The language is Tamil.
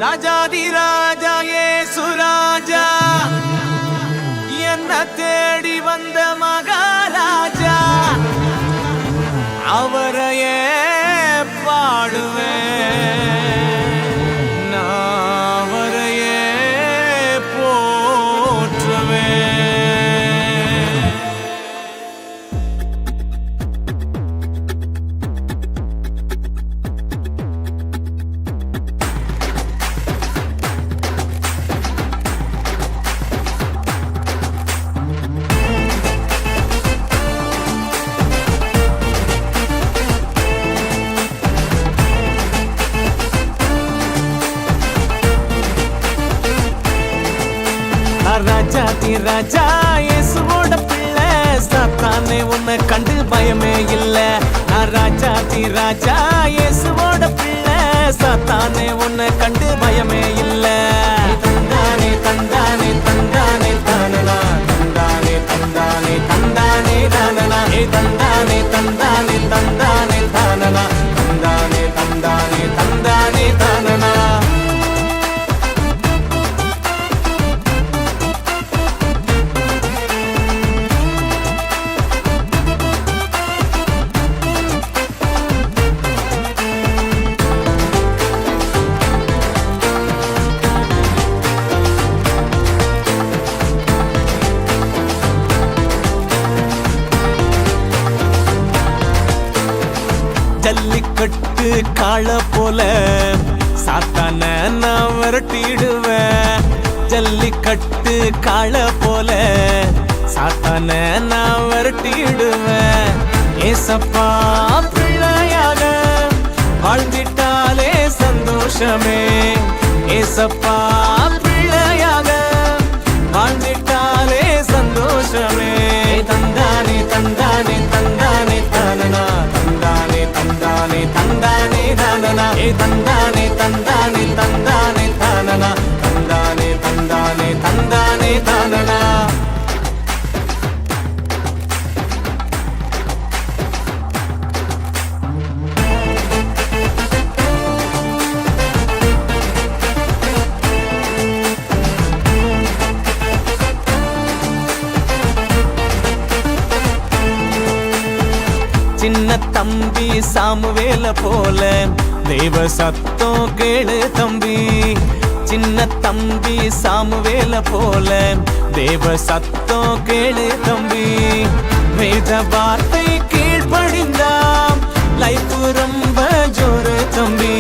ராஜாதி ராஜா ஏசுராஜா என்ன தேடி வந்த மகாராஜா அவரையே பாடுவேன் நான் அவரையே போற்றுவேன். ராஜாதி ராஜா இயேசுவோட பிள்ளை சாத்தானே உன்னை கண்டு பயமே இல்ல. ராஜாதி ராஜா இயேசுவோட பிள்ளை சாத்தானே உன்னை கண்டு பயமே இல்ல. தந்தானே தந்தானே தந்தானே தானனா தந்தானே தந்தானே தந்தானே தானனா தந்தானே தந்தானே தந்தானே தானனா தந்தானே தந்தானே தந்தானே தானனா. ஜல்லிக்கட்டு காள போல சாத்தான நான் விரட்டிடுவேன். ஜல்லிக்கட்டு காள போல சாத்தான நான் விரட்டிடுவேன். ஏசப்பா பிள்ளையாக வாழ்ந்திட்டாலே சந்தோஷமே. ஏசப்பா பிள்ளையாக வாழ்ந்திட்டாலே சந்தோஷமே. தந்தானே தந்தானே தந்தானே தானனா தந்தானே தந்தானே தந்தானே தானனா தந்தானே தந்தானே தந்தானே தானனா தந்தானே தந்தானே தந்தானே தானனா. சின்ன தம்பி சாமுவேல போல தேவ சத்தம் கேளு தம்பி. சின்ன தம்பி சாமுவேல போல தேவ சத்தம் கேளு தம்பி. வேத வார்த்தை கீழ்ப்படிந்தாம் லைஃப் ரொம்ப ஜோரு தம்பி.